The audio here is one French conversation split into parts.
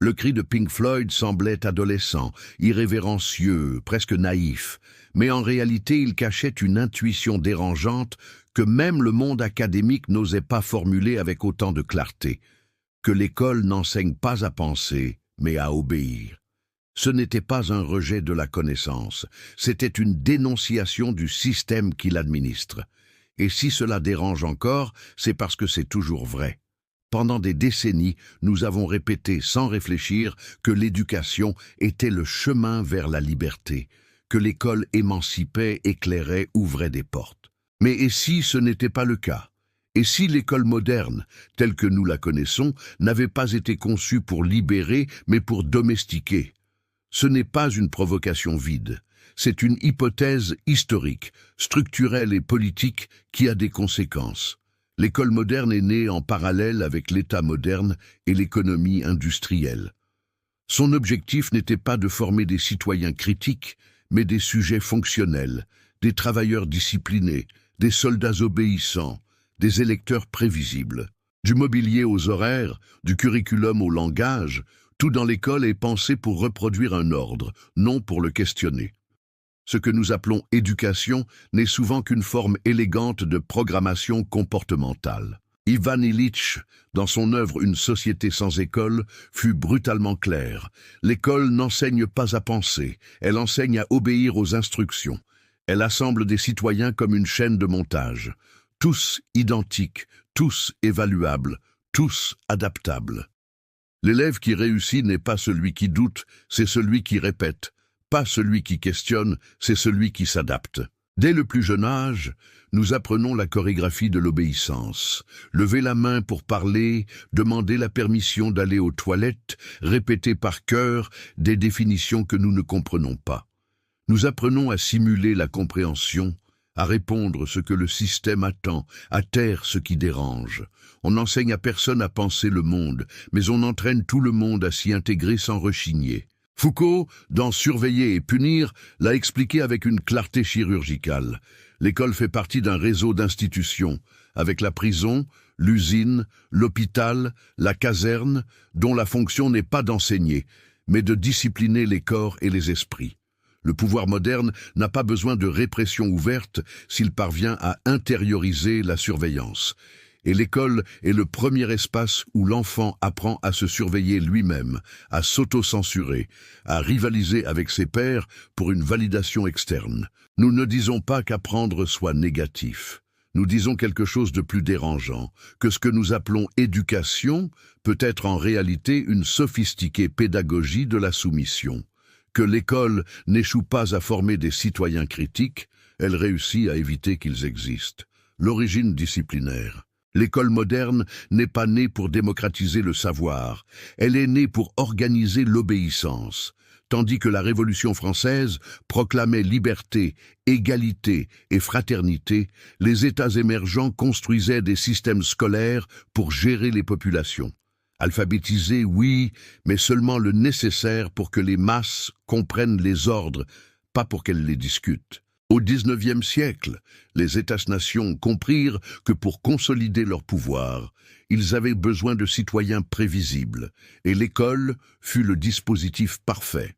Le cri de Pink Floyd semblait adolescent, irrévérencieux, presque naïf, mais en réalité il cachait une intuition dérangeante que même le monde académique n'osait pas formuler avec autant de clarté, que l'école n'enseigne pas à penser, mais à obéir. Ce n'était pas un rejet de la connaissance, c'était une dénonciation du système qui l'administre. Et si cela dérange encore, c'est parce que c'est toujours vrai. Pendant des décennies, nous avons répété sans réfléchir que l'éducation était le chemin vers la liberté, que l'école émancipait, éclairait, ouvrait des portes. Mais et si ce n'était pas le cas? Et si l'école moderne, telle que nous la connaissons, n'avait pas été conçue pour libérer, mais pour domestiquer? Ce n'est pas une provocation vide, c'est une hypothèse historique, structurelle et politique qui a des conséquences. L'école moderne est née en parallèle avec l'État moderne et l'économie industrielle. Son objectif n'était pas de former des citoyens critiques, mais des sujets fonctionnels, des travailleurs disciplinés, des soldats obéissants, des électeurs prévisibles. Du mobilier aux horaires, du curriculum au langage, tout dans l'école est pensé pour reproduire un ordre, non pour le questionner. Ce que nous appelons éducation n'est souvent qu'une forme élégante de programmation comportementale. Ivan Illich, dans son œuvre Une société sans école, fut brutalement clair. L'école n'enseigne pas à penser, elle enseigne à obéir aux instructions. Elle assemble des citoyens comme une chaîne de montage. Tous identiques, tous évaluables, tous adaptables. L'élève qui réussit n'est pas celui qui doute, c'est celui qui répète. Pas celui qui questionne, c'est celui qui s'adapte. Dès le plus jeune âge, nous apprenons la chorégraphie de l'obéissance. Lever la main pour parler, demander la permission d'aller aux toilettes, répéter par cœur des définitions que nous ne comprenons pas. Nous apprenons à simuler la compréhension, à répondre ce que le système attend, à taire ce qui dérange. On n'enseigne à personne à penser le monde, mais on entraîne tout le monde à s'y intégrer sans rechigner. Foucault, dans Surveiller et punir, l'a expliqué avec une clarté chirurgicale. L'école fait partie d'un réseau d'institutions, avec la prison, l'usine, l'hôpital, la caserne, dont la fonction n'est pas d'enseigner, mais de discipliner les corps et les esprits. Le pouvoir moderne n'a pas besoin de répression ouverte s'il parvient à intérioriser la surveillance. Et l'école est le premier espace où l'enfant apprend à se surveiller lui-même, à s'auto-censurer, à rivaliser avec ses pairs pour une validation externe. Nous ne disons pas qu'apprendre soit négatif. Nous disons quelque chose de plus dérangeant, que ce que nous appelons éducation peut être en réalité une sophistiquée pédagogie de la soumission. Que l'école n'échoue pas à former des citoyens critiques, elle réussit à éviter qu'ils existent. L'origine disciplinaire. L'école moderne n'est pas née pour démocratiser le savoir, elle est née pour organiser l'obéissance, tandis que la Révolution française proclamait liberté, égalité et fraternité, les États émergents construisaient des systèmes scolaires pour gérer les populations. Alphabétiser, oui, mais seulement le nécessaire pour que les masses comprennent les ordres, pas pour qu'elles les discutent. Au XIXe siècle, les États-nations comprirent que pour consolider leur pouvoir, ils avaient besoin de citoyens prévisibles, et l'école fut le dispositif parfait.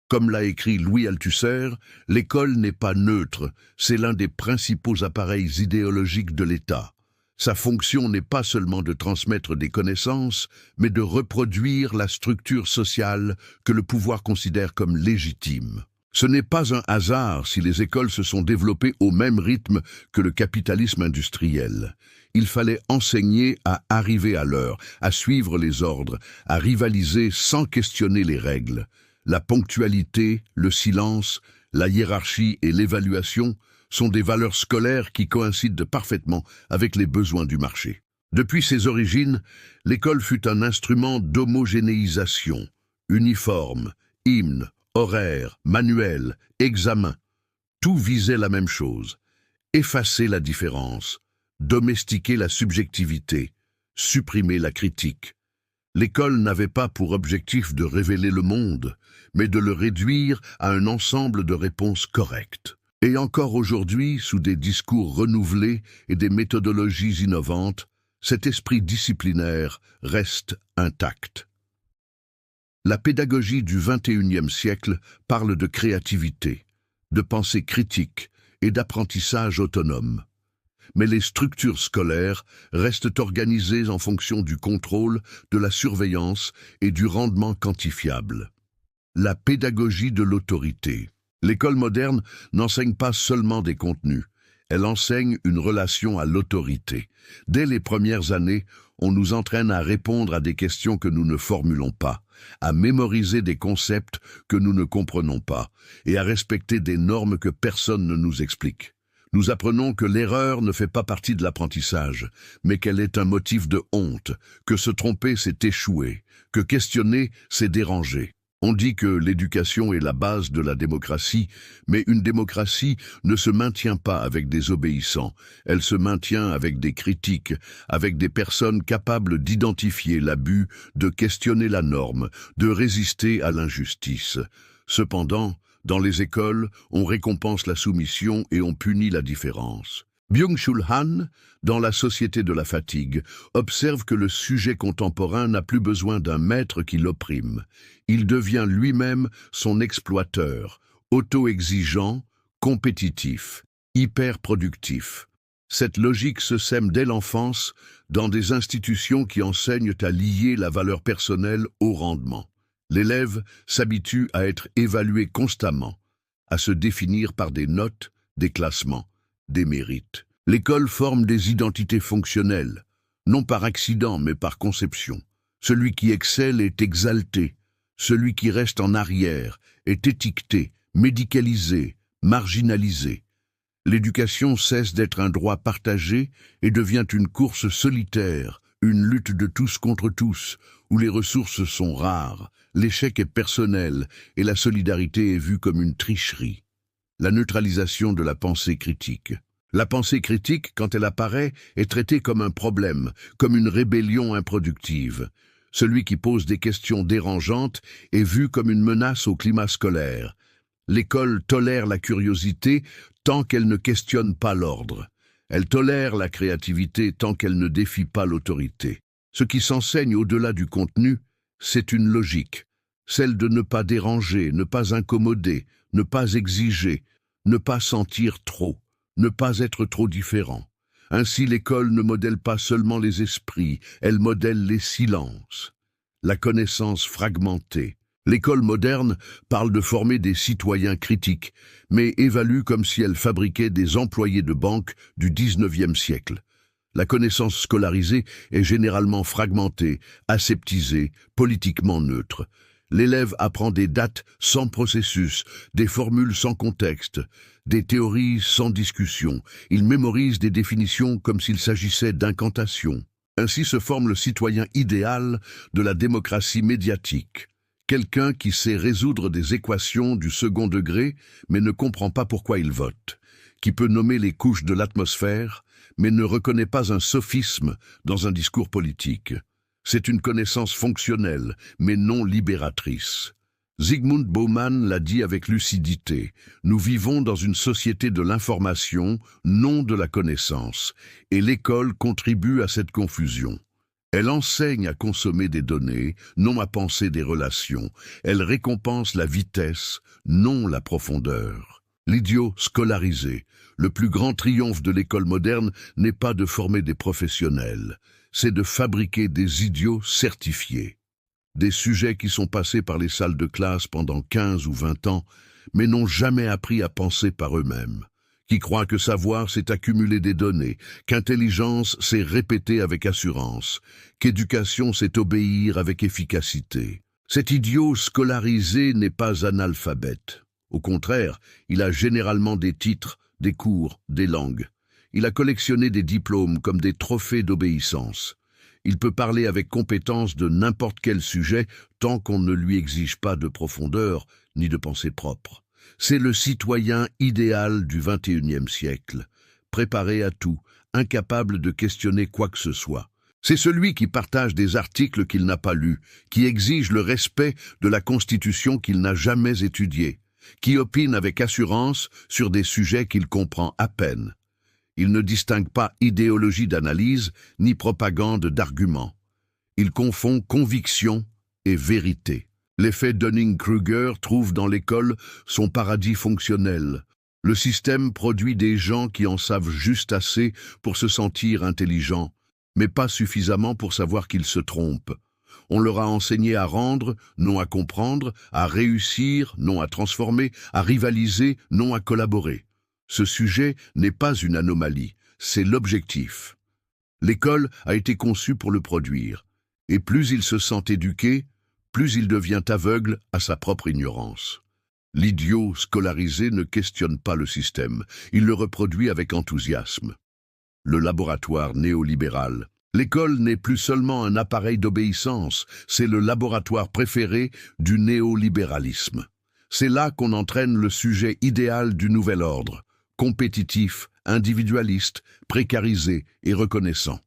Comme l'a écrit Louis Althusser, l'école n'est pas neutre, c'est l'un des principaux appareils idéologiques de l'État. Sa fonction n'est pas seulement de transmettre des connaissances, mais de reproduire la structure sociale que le pouvoir considère comme légitime. Ce n'est pas un hasard si les écoles se sont développées au même rythme que le capitalisme industriel. Il fallait enseigner à arriver à l'heure, à suivre les ordres, à rivaliser sans questionner les règles. La ponctualité, le silence, la hiérarchie et l'évaluation sont des valeurs scolaires qui coïncident parfaitement avec les besoins du marché. Depuis ses origines, l'école fut un instrument d'homogénéisation, uniforme, hymne, horaire, manuel, examen. Tout visait la même chose, effacer la différence, domestiquer la subjectivité, supprimer la critique. L'école n'avait pas pour objectif de révéler le monde, mais de le réduire à un ensemble de réponses correctes. Et encore aujourd'hui, sous des discours renouvelés et des méthodologies innovantes, cet esprit disciplinaire reste intact. La pédagogie du XXIe siècle parle de créativité, de pensée critique et d'apprentissage autonome. Mais les structures scolaires restent organisées en fonction du contrôle, de la surveillance et du rendement quantifiable. La pédagogie de l'autorité. L'école moderne n'enseigne pas seulement des contenus, elle enseigne une relation à l'autorité. Dès les premières années, on nous entraîne à répondre à des questions que nous ne formulons pas, à mémoriser des concepts que nous ne comprenons pas et à respecter des normes que personne ne nous explique. Nous apprenons que l'erreur ne fait pas partie de l'apprentissage, mais qu'elle est un motif de honte, que se tromper c'est échouer, que questionner c'est déranger. On dit que l'éducation est la base de la démocratie, mais une démocratie ne se maintient pas avec des obéissants, elle se maintient avec des critiques, avec des personnes capables d'identifier l'abus, de questionner la norme, de résister à l'injustice. Cependant, dans les écoles, on récompense la soumission et on punit la différence. Byung-Chul Han, dans La société de la fatigue, observe que le sujet contemporain n'a plus besoin d'un maître qui l'opprime. Il devient lui-même son exploiteur, auto-exigeant, compétitif, hyper-productif. Cette logique se sème dès l'enfance dans des institutions qui enseignent à lier la valeur personnelle au rendement. L'élève s'habitue à être évalué constamment, à se définir par des notes, des classements, des mérites. L'école forme des identités fonctionnelles, non par accident mais par conception. Celui qui excelle est exalté, celui qui reste en arrière est étiqueté, médicalisé, marginalisé. L'éducation cesse d'être un droit partagé et devient une course solitaire, une lutte de tous contre tous, où les ressources sont rares, l'échec est personnel et la solidarité est vue comme une tricherie. La neutralisation de la pensée critique. La pensée critique, quand elle apparaît, est traitée comme un problème, comme une rébellion improductive. Celui qui pose des questions dérangeantes est vu comme une menace au climat scolaire. L'école tolère la curiosité tant qu'elle ne questionne pas l'ordre. Elle tolère la créativité tant qu'elle ne défie pas l'autorité. Ce qui s'enseigne au-delà du contenu, c'est une logique, celle de ne pas déranger, ne pas incommoder, ne pas exiger, ne pas sentir trop, ne pas être trop différent. Ainsi l'école ne modèle pas seulement les esprits, elle modèle les silences. La connaissance fragmentée. L'école moderne parle de former des citoyens critiques, mais évalue comme si elle fabriquait des employés de banque du XIXe siècle. La connaissance scolarisée est généralement fragmentée, aseptisée, politiquement neutre. L'élève apprend des dates sans processus, des formules sans contexte, des théories sans discussion. Il mémorise des définitions comme s'il s'agissait d'incantations. Ainsi se forme le citoyen idéal de la démocratie médiatique. Quelqu'un qui sait résoudre des équations du second degré, mais ne comprend pas pourquoi il vote. Qui peut nommer les couches de l'atmosphère, mais ne reconnaît pas un sophisme dans un discours politique. C'est une connaissance fonctionnelle, mais non libératrice. Zygmunt Bauman l'a dit avec lucidité. Nous vivons dans une société de l'information, non de la connaissance, et l'école contribue à cette confusion. Elle enseigne à consommer des données, non à penser des relations. Elle récompense la vitesse, non la profondeur. L'idiot scolarisé. Le plus grand triomphe de l'école moderne n'est pas de former des professionnels, c'est de fabriquer des idiots certifiés. Des sujets qui sont passés par les salles de classe pendant 15 ou 20 ans, mais n'ont jamais appris à penser par eux-mêmes. Qui croient que savoir, c'est accumuler des données, qu'intelligence, c'est répéter avec assurance, qu'éducation, c'est obéir avec efficacité. Cet idiot scolarisé n'est pas analphabète. Au contraire, il a généralement des titres, des cours, des langues. Il a collectionné des diplômes comme des trophées d'obéissance. Il peut parler avec compétence de n'importe quel sujet tant qu'on ne lui exige pas de profondeur ni de pensée propre. C'est le citoyen idéal du XXIe siècle, préparé à tout, incapable de questionner quoi que ce soit. C'est celui qui partage des articles qu'il n'a pas lus, qui exige le respect de la Constitution qu'il n'a jamais étudiée, qui opine avec assurance sur des sujets qu'il comprend à peine. Il ne distingue pas idéologie d'analyse ni propagande d'arguments. Il confond conviction et vérité. L'effet Dunning-Kruger trouve dans l'école son paradis fonctionnel. Le système produit des gens qui en savent juste assez pour se sentir intelligents, mais pas suffisamment pour savoir qu'ils se trompent. On leur a enseigné à rendre, non à comprendre, à réussir, non à transformer, à rivaliser, non à collaborer. Ce sujet n'est pas une anomalie, c'est l'objectif. L'école a été conçue pour le produire, et plus il se sent éduqué, plus il devient aveugle à sa propre ignorance. L'idiot scolarisé ne questionne pas le système, il le reproduit avec enthousiasme. Le laboratoire néolibéral. L'école n'est plus seulement un appareil d'obéissance, c'est le laboratoire préféré du néolibéralisme. C'est là qu'on entraîne le sujet idéal du nouvel ordre, compétitif, individualiste, précarisé et reconnaissant.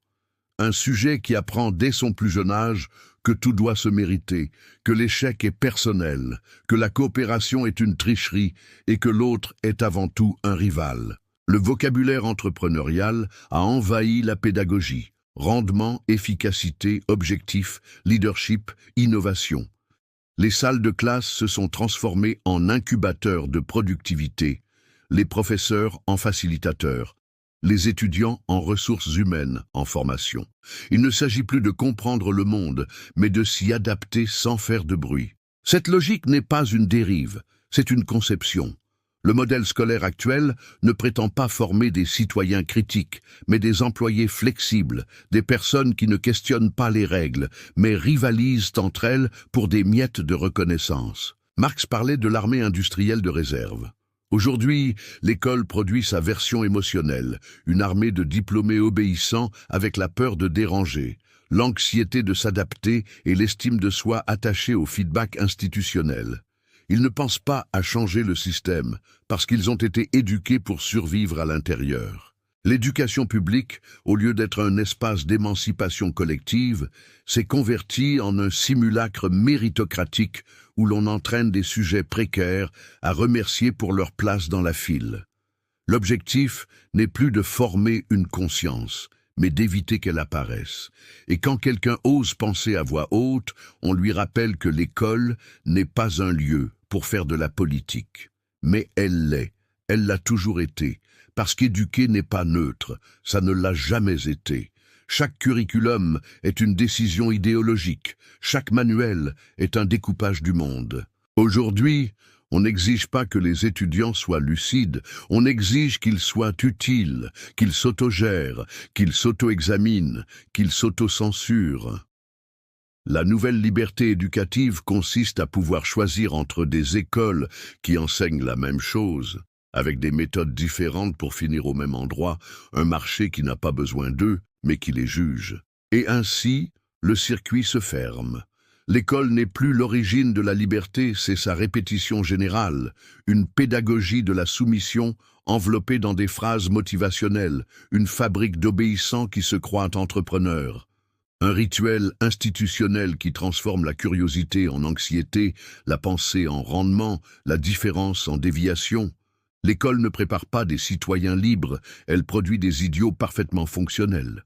Un sujet qui apprend dès son plus jeune âge que tout doit se mériter, que l'échec est personnel, que la coopération est une tricherie et que l'autre est avant tout un rival. Le vocabulaire entrepreneurial a envahi la pédagogie. Rendement, efficacité, objectif, leadership, innovation. Les salles de classe se sont transformées en incubateurs de productivité, les professeurs en facilitateurs, les étudiants en ressources humaines, en formation. Il ne s'agit plus de comprendre le monde, mais de s'y adapter sans faire de bruit. Cette logique n'est pas une dérive, c'est une conception. Le modèle scolaire actuel ne prétend pas former des citoyens critiques, mais des employés flexibles, des personnes qui ne questionnent pas les règles, mais rivalisent entre elles pour des miettes de reconnaissance. Marx parlait de l'armée industrielle de réserve. Aujourd'hui, l'école produit sa version émotionnelle, une armée de diplômés obéissants avec la peur de déranger, l'anxiété de s'adapter et l'estime de soi attachée au feedback institutionnel. Ils ne pensent pas à changer le système, parce qu'ils ont été éduqués pour survivre à l'intérieur. L'éducation publique, au lieu d'être un espace d'émancipation collective, s'est convertie en un simulacre méritocratique où l'on entraîne des sujets précaires à remercier pour leur place dans la file. L'objectif n'est plus de former une conscience, mais d'éviter qu'elle apparaisse. Et quand quelqu'un ose penser à voix haute, on lui rappelle que l'école n'est pas un lieu pour faire de la politique. Mais elle l'est, elle l'a toujours été, parce qu'éduquer n'est pas neutre, ça ne l'a jamais été. Chaque curriculum est une décision idéologique, chaque manuel est un découpage du monde. Aujourd'hui, on n'exige pas que les étudiants soient lucides, on exige qu'ils soient utiles, qu'ils s'autogèrent, qu'ils s'auto-examinent, qu'ils s'autocensurent. La nouvelle liberté éducative consiste à pouvoir choisir entre des écoles qui enseignent la même chose, avec des méthodes différentes pour finir au même endroit, un marché qui n'a pas besoin d'eux, mais qui les juge. Et ainsi, le circuit se ferme. L'école n'est plus l'origine de la liberté, c'est sa répétition générale, une pédagogie de la soumission enveloppée dans des phrases motivationnelles, une fabrique d'obéissants qui se croient entrepreneurs. Un rituel institutionnel qui transforme la curiosité en anxiété, la pensée en rendement, la différence en déviation. L'école ne prépare pas des citoyens libres, elle produit des idiots parfaitement fonctionnels.